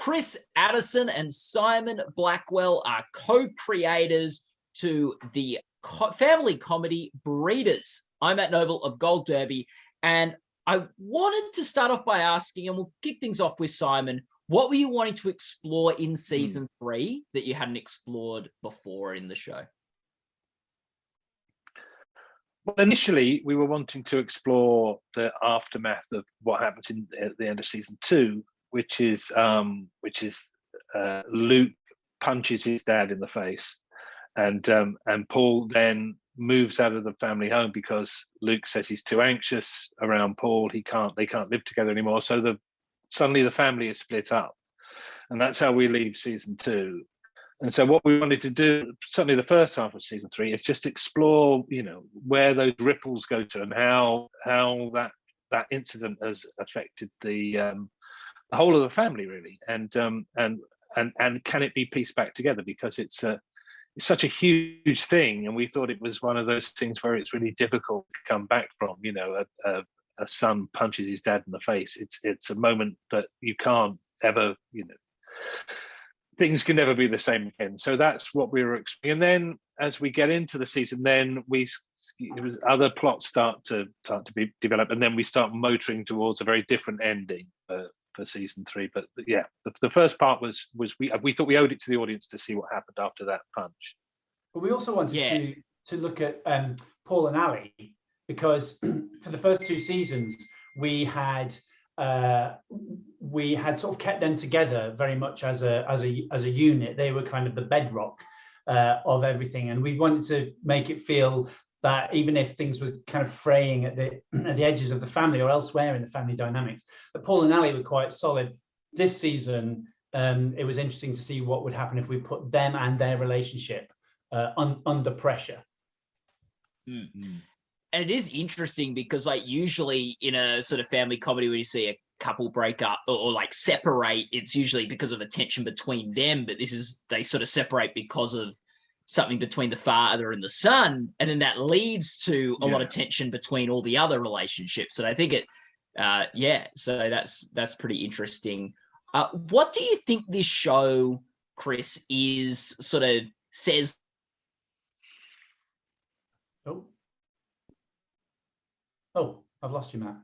Chris Addison and Simon Blackwell are co-creators to the family comedy Breeders. I'm Matt Noble of Gold Derby, and I wanted to start off by asking, and we'll kick things off with Simon, what were you wanting to explore in season 3 that you hadn't explored before in the show? Well, initially, we were wanting to explore the aftermath of what happens at the end of season 2, which is Luke punches his dad in the face, and Paul then moves out of the family home because Luke says he's too anxious around Paul. They can't live together anymore. So suddenly the family is split up, and that's how we leave season 2. And so what we wanted to do, certainly the first half of season 3, is just explore, where those ripples go to and how that incident has affected the whole of the family, really, and can it be pieced back together, because it's such a huge thing, and we thought it was one of those things where it's really difficult to come back from. A son punches his dad in the face. It's a moment that you can't ever, things can never be the same again. So that's what we were expecting. And then as we get into the season, then other plots start to be developed, and then we start motoring towards a very different ending for season 3. But yeah, the first part was we thought we owed it to the audience to see what happened after that punch. But we also wanted to look at Paul and Ali, because for the first 2 seasons we had sort of kept them together very much as a unit. They were kind of the bedrock of everything, and we wanted to make it feel that even if things were kind of fraying at the edges of the family or elsewhere in the family dynamics, that Paul and Ali were quite solid. This season, it was interesting to see what would happen if we put them and their relationship under pressure. Mm-hmm. And it is interesting because, like, usually in a sort of family comedy, when you see a couple break up or like separate, it's usually because of a tension between them. But they sort of separate because of something between the father and the son, and then that leads to a lot of tension between all the other relationships. And I think so that's pretty interesting. What do you think this show, Chris, says? Oh, I've lost you, Matt.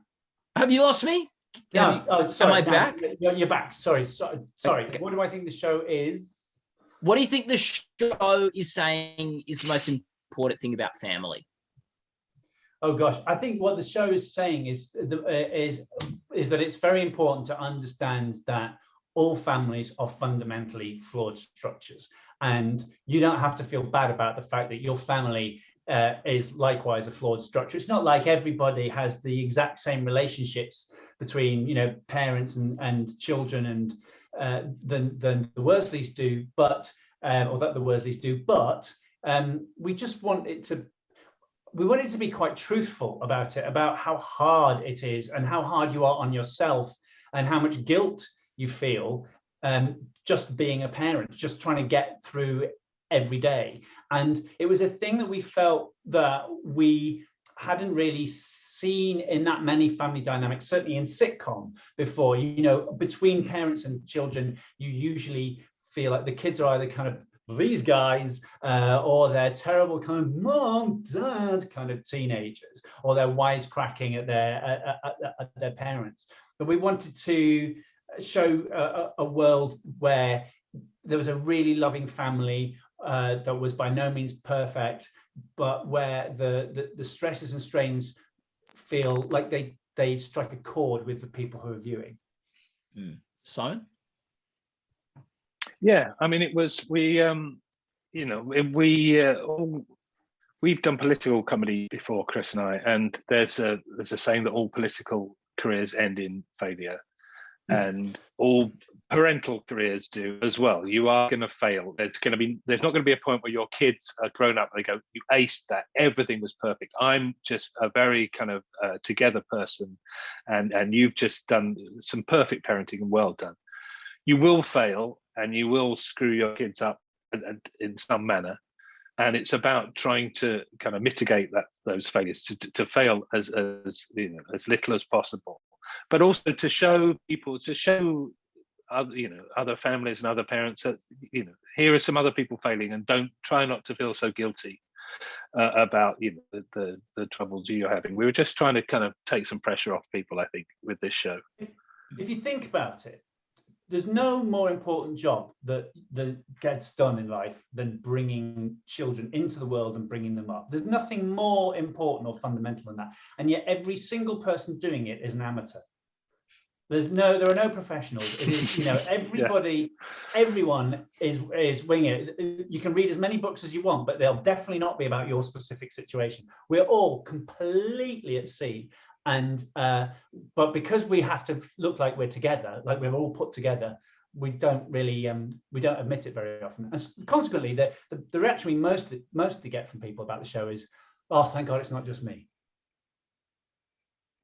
Have you lost me? Sorry. Am I back? You're back. Sorry. Okay. What do I think the show is? What do you think the show is saying is the most important thing about family? Oh gosh, I think what the show is saying is that it's very important to understand that all families are fundamentally flawed structures, and you don't have to feel bad about the fact that your family is likewise a flawed structure. It's not like everybody has the exact same relationships between parents and children and than the Worsleys do, but we just want it to be quite truthful about it, about how hard it is and how hard you are on yourself and how much guilt you feel just being a parent, just trying to get through every day. And it was a thing that we felt that we hadn't really seen in that many family dynamics, certainly in sitcom before. Between parents and children, you usually feel like the kids are either kind of these guys or they're terrible kind of mom, dad kind of teenagers, or they're wisecracking at their parents. But we wanted to show a world where there was a really loving family that was by no means perfect, but where the stresses and strains feel like they strike a chord with the people who are viewing. Simon? Yeah, I mean, it was we've done political comedy before, Chris and I, and there's a saying that all political careers end in failure, and all parental careers do as well. You are going to fail. There's not going to be a point where your kids are grown up and they go, you aced that, everything was perfect. I'm just a very kind of together person, and you've just done some perfect parenting and well done. You will fail and you will screw your kids up in some manner, and it's about trying to kind of mitigate those failures, to fail as little as possible, but also to show other families and other parents, here are some other people failing, and don't try not to feel so guilty about the troubles you're having. We were just trying to kind of take some pressure off people, I think, with this show. If you think about it, there's no more important job that gets done in life than bringing children into the world and bringing them up. There's nothing more important or fundamental than that. And yet every single person doing it is an amateur. There are no professionals. It is, everybody, everyone is winging it. You can read as many books as you want, but they'll definitely not be about your specific situation. We're all completely at sea. And but because we have to look like we're together, like we're all put together, we don't really we don't admit it very often. And consequently, the reaction we mostly get from people about the show is, "Oh, thank God, it's not just me."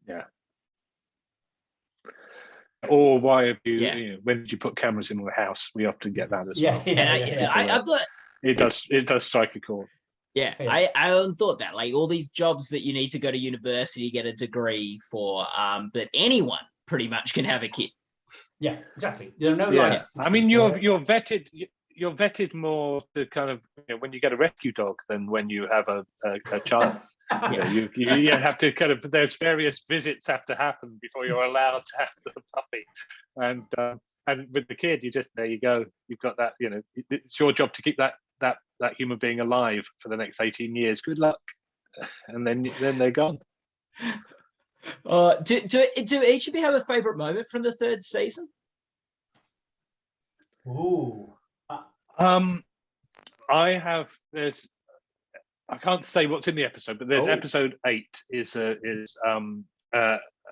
Yeah. Or why have you? When did you put cameras in the house? We often get that as well. I've got it does strike a chord. Yeah, I thought that, like, all these jobs that you need to go to university, get a degree for, but anyone pretty much can have a kid. Yeah, exactly. There are no licenses. I mean, you're vetted more to kind of when you get a rescue dog than when you have a child. You have to kind of, there's various visits have to happen before you're allowed to have the puppy, and with the kid, there you go, you've got that. It's your job to keep that human being alive for the next 18 years. Good luck. And then they're gone. Do each of you have a favorite moment from the third season? Ooh. I can't say what's in the episode, but there's episode 8 is a kind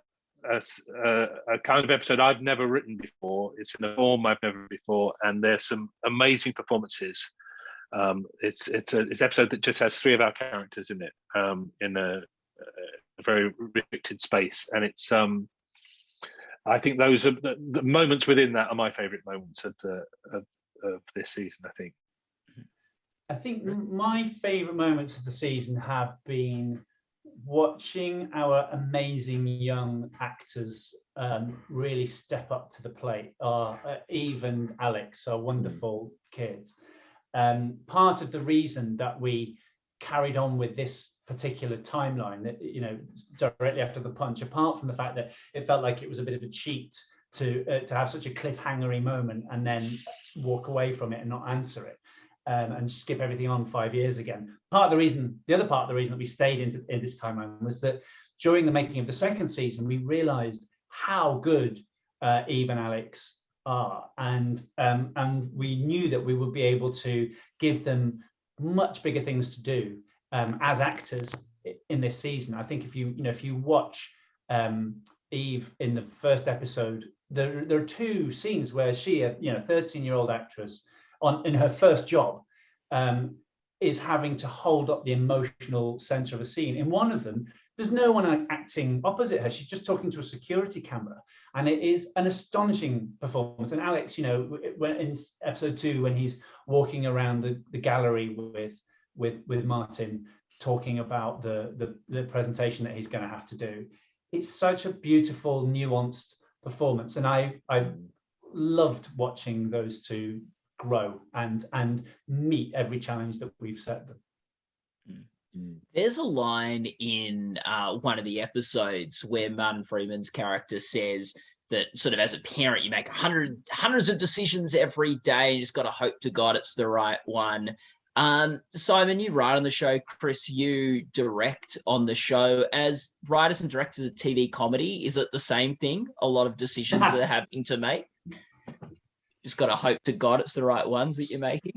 of episode I've never written before. It's in a form I've never before, and there's some amazing performances. It's an episode that just has 3 of our characters in it, in a very restricted space, and it's I think those are the moments within that are my favorite moments of this season. I think my favorite moments of the season have been watching our amazing young actors really step up to the plate. Eve and Alex are wonderful kids. Part of the reason that we carried on with this particular timeline, that directly after the punch, apart from the fact that it felt like it was a bit of a cheat to have such a cliffhangery moment and then walk away from it and not answer it, and skip everything on 5 years again. The other part of the reason that we stayed in this timeline was that during the making of the second season, we realized how good Eve and Alex are, and we knew that we would be able to give them much bigger things to do as actors in this season. I think if you watch Eve in the first episode, there are 2 scenes where she, a 13-year-old actress in her first job, is having to hold up the emotional center of a scene. In one of them, there's no one acting opposite her. She's just talking to a security camera, and it is an astonishing performance. And Alex, when in episode 2, when he's walking around the gallery with Martin, talking about the presentation that he's going to have to do, it's such a beautiful, nuanced performance, and I've loved watching those 2 grow and meet every challenge that we've set them. There's a line in one of the episodes where Martin Freeman's character says that, sort of, as a parent, you make hundreds of decisions every day, and you just got to hope to God it's the right one. Simon, you write on the show. Chris, you direct on the show. As writers and directors of TV comedy, is it the same thing? A lot of decisions they're having to make? Just got to hope to God it's the right ones that you're making?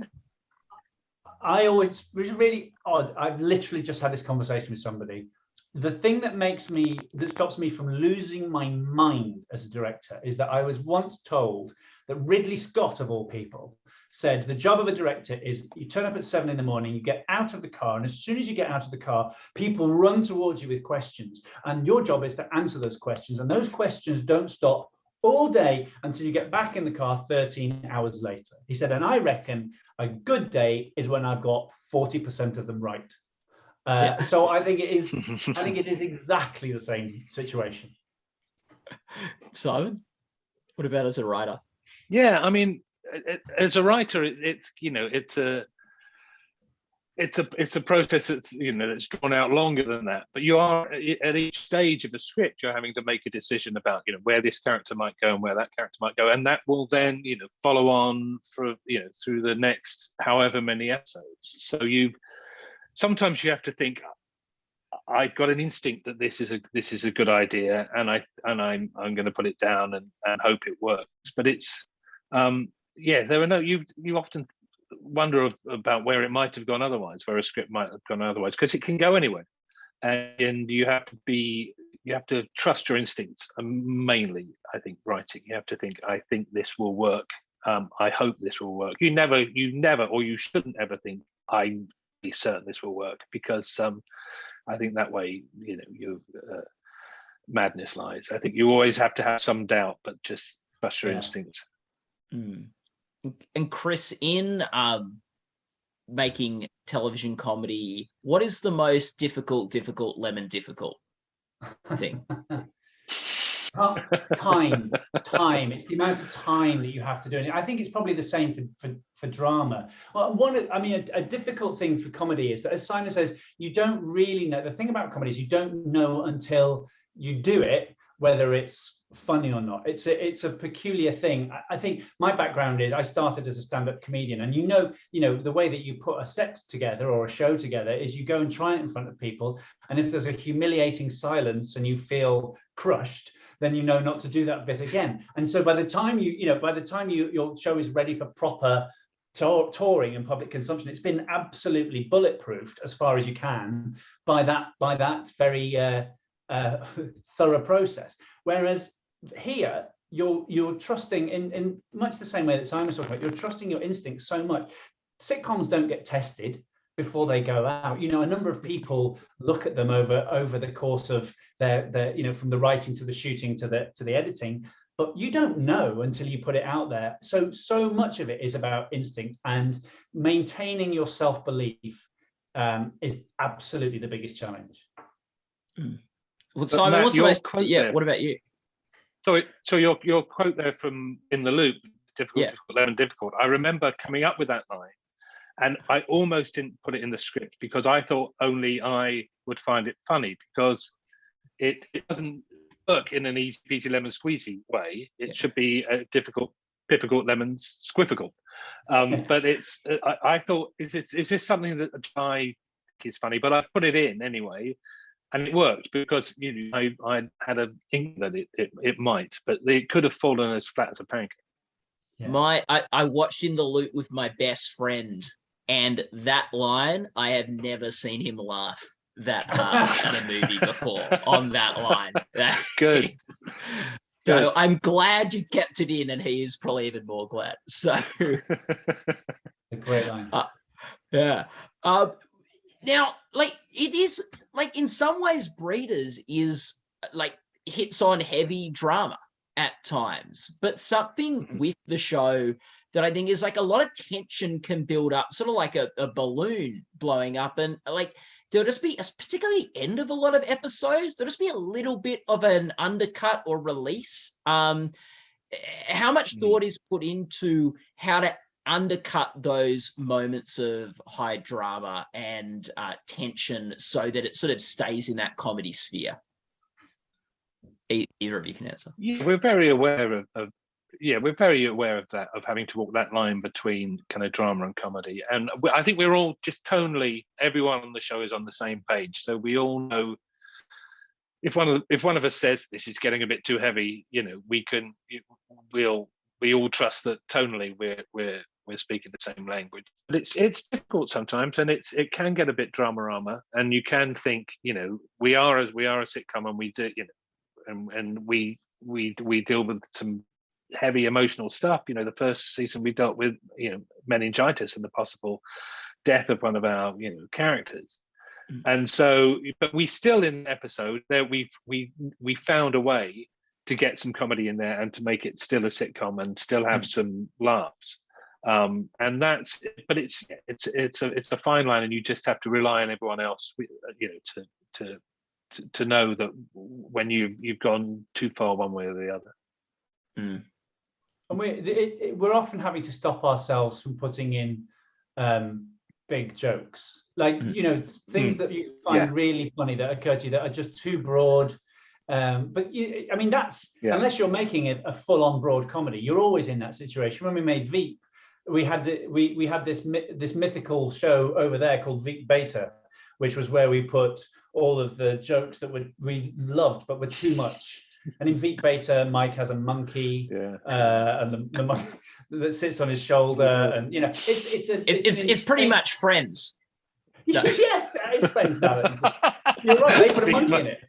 Which is really odd. I've literally just had this conversation with somebody. The thing that stops me from losing my mind as a director is that I was once told that Ridley Scott, of all people, said the job of a director is you turn up at 7 in the morning, you get out of the car, and as soon as you get out of the car, people run towards you with questions, and your job is to answer those questions, and those questions don't stop all day until you get back in the car 13 hours later. He said, and I reckon a good day is when I've got 40% of them right. So I think it is exactly the same situation. Simon, what about as a writer? Yeah, I mean, as a writer, it's a process that's that's drawn out longer than that. But you are at each stage of the script, you're having to make a decision about where this character might go and where that character might go, and that will then follow on for through the next however many episodes. So sometimes you have to think, I've got an instinct that this is a good idea, and I'm going to put it down and hope it works. But it's there are no you often wonder about where it might have gone otherwise, where a script might have gone otherwise, because it can go anywhere, and you have to trust your instincts. Mainly, I think writing, you have to think, I think this will work. I hope this will work. You never, or you shouldn't ever think, I'm certain this will work, because I think that way, your madness lies. I think you always have to have some doubt, but just trust your instincts. Mm. And Chris, in making television comedy, what is the most difficult lemon difficult thing? Time. It's the amount of time that you have to do it. I think it's probably the same for drama. Well, a difficult thing for comedy is that, as Simon says, you don't really know. The thing about comedy is you don't know until you do it whether it's funny or not. It's a peculiar thing. I think my background is I started as a stand-up comedian, and the way that you put a set together or a show together is you go and try it in front of people, and if there's a humiliating silence and you feel crushed, then you know not to do that bit again. And so by the time your show is ready for proper touring and public consumption, it's been absolutely bulletproofed as far as you can by that very thorough process. Whereas here, you're trusting in much the same way that Simon was talking about. You're trusting your instincts so much. Sitcoms don't get tested before they go out. A number of people look at them over the course of their from the writing to the shooting to the editing, but you don't know until you put it out there. So much of it is about instinct, and maintaining your self-belief is absolutely the biggest challenge. Well, Simon, what about you? So your quote there from In the Loop, difficult, lemon difficult. I remember coming up with that line, and I almost didn't put it in the script because I thought only I would find it funny, because it doesn't work in an easy peasy lemon squeezy way. It should be a difficult lemon squifficle. But it's I thought, is this something that I think is funny? But I put it in anyway. And it worked because I had an inkling that it might, but it could have fallen as flat as a pancake. Yeah. I watched In the Loop with my best friend, and that line, I have never seen him laugh that hard at a movie before on that line. Good. So I'm glad you kept it in, and he is probably even more glad. So a great line. Yeah. Now, it is in some ways, Breeders is hits on heavy drama at times, but something with the show that I think is a lot of tension can build up, sort of like a balloon blowing up, and there'll just be, particularly the end of a lot of episodes, there'll just be a little bit of an undercut or release. How much thought is put into how to undercut those moments of high drama and tension so that it sort of stays in that comedy sphere? Either of you can answer. Yeah, we're very aware of that, of having to walk that line between kind of drama and comedy. And I think we're all just tonally, everyone on the show is on the same page. So we all know if one of us says this is getting a bit too heavy, we all trust that tonally we're speaking the same language. But it's difficult sometimes, and it can get a bit drama-rama, and you can think, we are a sitcom, and we do, and we deal with some heavy emotional stuff. The first season we dealt with meningitis and the possible death of one of our characters. And so, but we still, in the episode there, we found a way to get some comedy in there and to make it still a sitcom and still have some laughs. And it's a fine line, and you just have to rely on everyone else, to know that when you've gone too far one way or the other. And we're often having to stop ourselves from putting in big jokes, like things that you find really funny that occur to you that are just too broad. But I mean, that's unless you're making it a full-on broad comedy, you're always in that situation. When we made Veep, we had this mythical show over there called Veep Beta, which was where we put all of the jokes that we loved but were too much. And in Veep Beta, Mike has a monkey, and the monkey that sits on his shoulder, and it's pretty much Friends. No. Yes, it's Friends now. You're right. They put a monkey in it.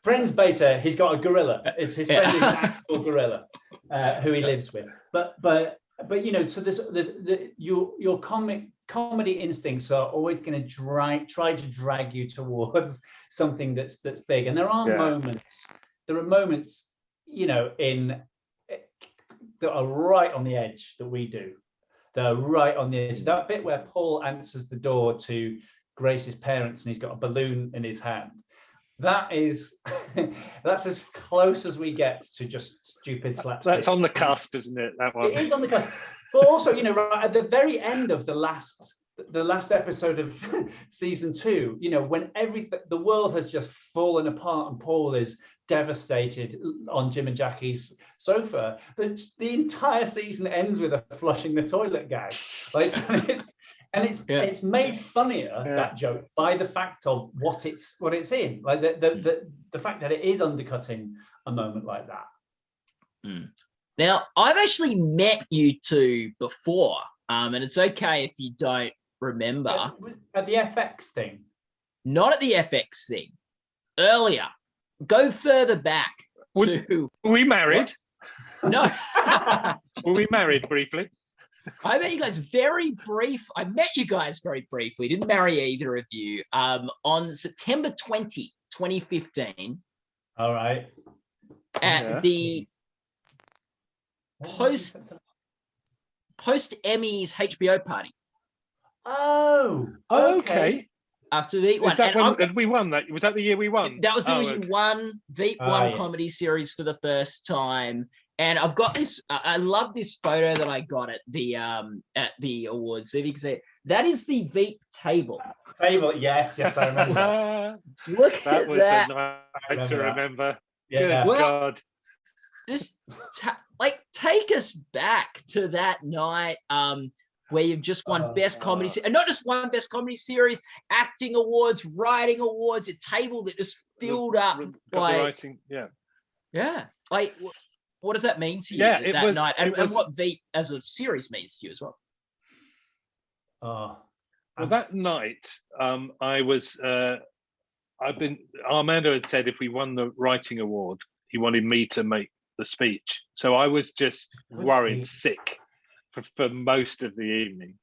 Friends Beta, he's got a gorilla. It's his friend is an actual gorilla who he lives with. But so there's your comedy instincts are always going to try to drag you towards something that's big. And there are moments, in that are right on the edge that we do. They're right on the edge. That bit where Paul answers the door to Grace's parents and he's got a balloon in his hand. That's as close as we get to just stupid slapstick. That's on the cusp, isn't it? That one. It is on the cusp. But also, right at the very end of the last episode of season 2, when the world has just fallen apart and Paul is devastated on Jim and Jackie's sofa, but the entire season ends with a flushing the toilet gag. It's made funnier, that joke, by the fact of what it's in, like the fact that it is undercutting a moment like that. Now, I've actually met you two before, and it's okay if you don't remember. At the FX thing? Not at the FX thing. Earlier. Go further back. Were we married? What? No. Were we married briefly? I met you guys very briefly. Didn't marry either of you. On September 20, 2015. All right. At the post Emmys HBO party. Oh, okay. After Veep won. Is that when we won that? Was that the year we won? That was the year you won. Veep won comedy series for the first time. And I've got this. I love this photo that I got at the awards. So if you can see, that is the Veep table. Yes, I remember. Look that at was that. a night to remember. Yeah. Good God. Just take us back to that night. Where you've just won best comedy, and not just one best comedy series, acting awards, writing awards, a table that just filled up. Writing, Like, what does that mean to you that night, and what Veep as a series means to you as well? Well, that night, Armando had said if we won the writing award, he wanted me to make the speech. So I was just worried sick for most of the evening.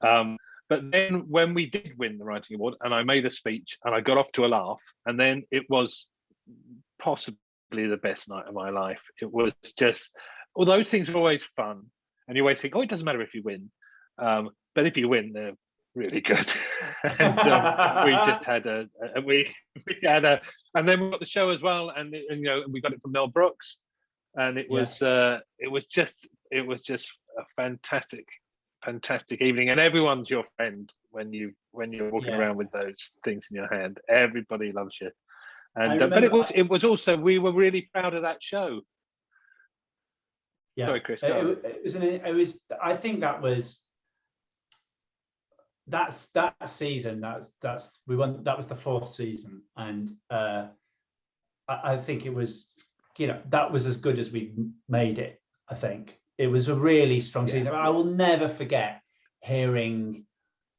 But then when we did win the writing award and I made a speech and I got off to a laugh, and then it was possibly the best night of my life. It was just, all those things are always fun. And you always think, it doesn't matter if you win. But if you win, they're really good. And we just had and then we got the show as well. And we got it from Mel Brooks. And it was just a fantastic evening, and everyone's your friend when you're walking around with those things in your hand. Everybody loves you, and but it was also, we were really proud of that show. Sorry, Chris. I think that was that season. We won. That was the 4th season, and I think it was, that was as good as we made it. I think it was a really strong season. I will never forget hearing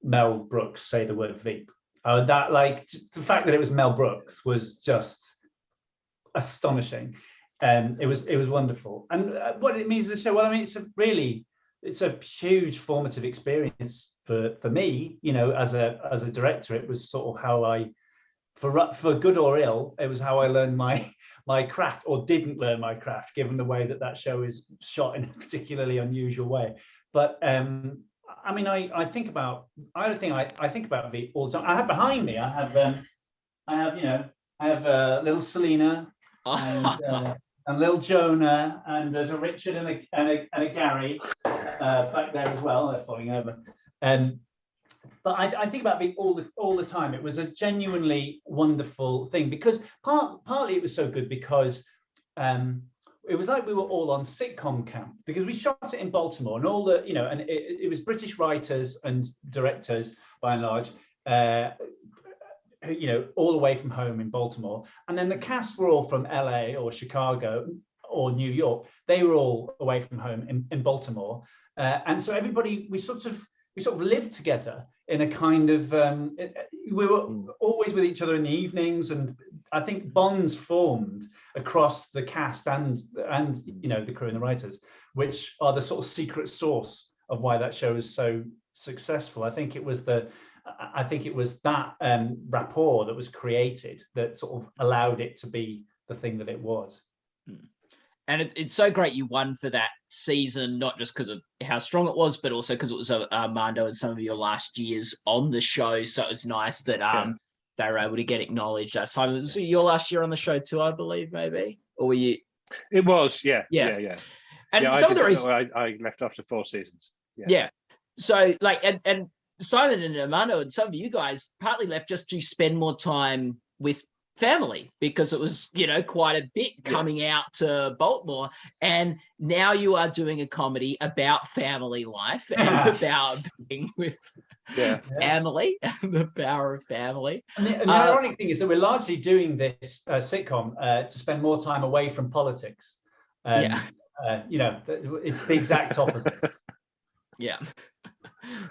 Mel Brooks say the word Veep. The fact that it was Mel Brooks was just astonishing. It was wonderful. And what it means as a show, well, I mean, it's a huge formative experience for me. As a director, it was sort of how I, for good or ill, it was how I learned my craft, or didn't learn my craft, given the way that show is shot in a particularly unusual way. But I mean, I think about Veep all the time. I have behind me, I have little Selena, and and little Jonah, and there's a Richard and a Gary back there as well. They're falling over. But I think about it all the time. It was a genuinely wonderful thing because partly it was so good because it was like we were all on sitcom camp because we shot it in Baltimore and all the, and it was British writers and directors by and large, all away from home in Baltimore. And then the cast were all from LA or Chicago or New York. They were all away from home in Baltimore. And so everybody, we sort of lived together in a kind of, we were always with each other in the evenings, and I think bonds formed across the cast and the crew and the writers, which are the sort of secret source of why that show is so successful. I think it was that rapport that was created that sort of allowed it to be the thing that it was. And it's so great you won for that season, not just because of how strong it was, but also because it was Armando and some of your last years on the show. So it was nice that they were able to get acknowledged. Simon, was it your last year on the show too, I believe, maybe? Or were you? It was, yeah. And some of the reasons I left after 4 seasons. Yeah. So and Simon and Armando and some of you guys partly left just to spend more time with family because it was quite a bit coming out to Baltimore, and now you are doing a comedy about family life and about being with family and the power of family. And the ironic thing is that we're largely doing this sitcom to spend more time away from politics. It's the exact opposite. Yeah.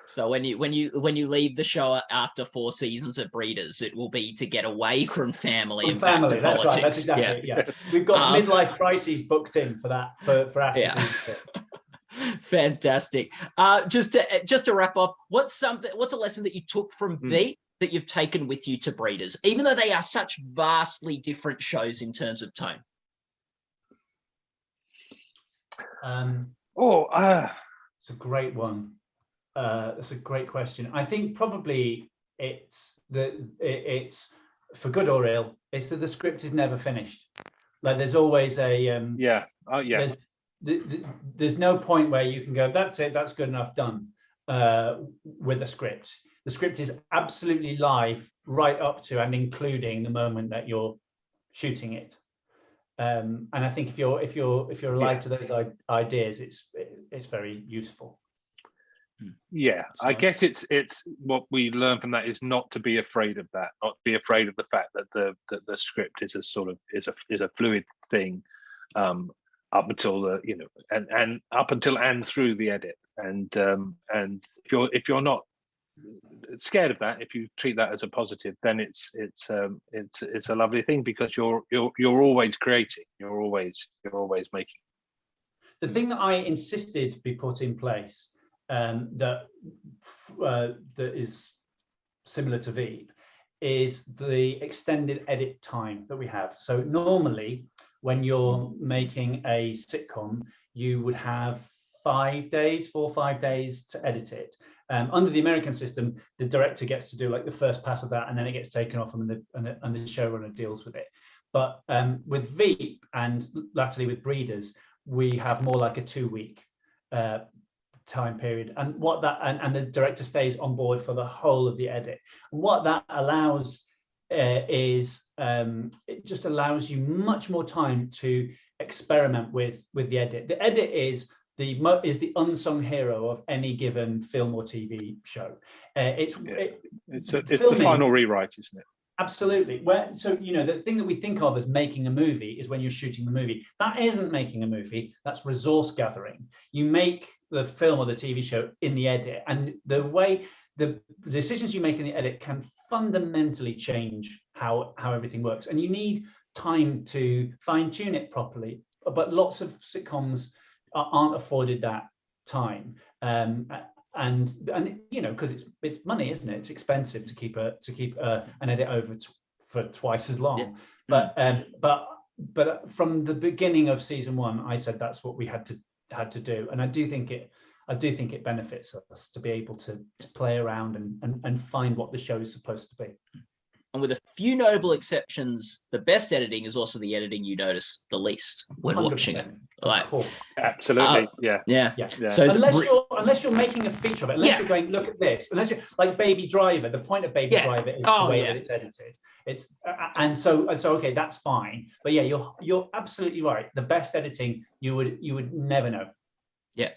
So when you leave the show after 4 seasons at Breeders, it will be to get away from family and back to that's politics. Right. That's exactly it. Yeah. We've got midlife crises booked in for that for after season 4. Fantastic. Just to wrap up, what's a lesson that you took from Veep that you've taken with you to Breeders, even though they are such vastly different shows in terms of tone? It's a great one. That's a great question. I think probably it's for good or ill. It's that the script is never finished. Like there's always a There's no point where you can go, that's it, that's good enough, done with a script. The script is absolutely live right up to and including the moment that you're shooting it. And I think if you're alive to those ideas, it's very useful. Yeah, so, I guess it's what we learn from that is not to be afraid of that, not to be afraid of the fact that the script is a sort of is a fluid thing up until and up until and through the edit, and if you're not scared of that, if you treat that as a positive, then it's a lovely thing because you're always creating, you're always making. The thing that I insisted be put in place that is similar to Veep is the extended edit time that we have. So normally when you're making a sitcom, you would have 4 or 5 days to edit it. Under the American system, the director gets to do like the first pass of that, and then it gets taken off, and the showrunner deals with it. But with Veep and latterly with Breeders, we have more like a 2-week time period, and and the director stays on board for the whole of the edit. And what that allows is it just allows you much more time to experiment with the edit. The edit is the unsung hero of any given film or TV show. It's the final rewrite, isn't it? Absolutely. The thing that we think of as making a movie is when you're shooting the movie. That isn't making a movie. That's resource gathering. You make the film or the TV show in the edit, and the decisions you make in the edit can fundamentally change how everything works. And you need time to fine tune it properly. But lots of sitcoms aren't afforded that time. And because it's money, isn't it? It's expensive to keep an edit over for twice as long. Yeah. But from the beginning of season 1, I said that's what we had to do, and I do think it benefits us to be able to play around and find what the show is supposed to be. and with a few notable exceptions, the best editing is also the editing you notice the least when watching it. Like, absolutely, yeah. So unless you're making a feature of it, unless you're going, look at this, unless you're like Baby Driver, the point of Baby Driver is the way that it's edited. It's and so okay, that's fine. But yeah, you're absolutely right. The best editing you would never know. Yeah.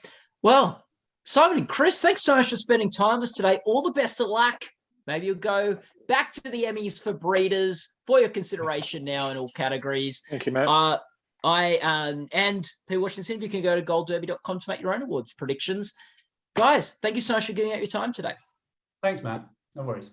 Well, Simon and Chris, thanks so much for spending time with us today. All the best of luck. Maybe you'll go back to the Emmys for Breeders for your consideration now in all categories. Thank you, Matt. And people watching this interview can go to goldderby.com to make your own awards predictions. Guys, thank you so much for giving out your time today. Thanks, Matt. No worries.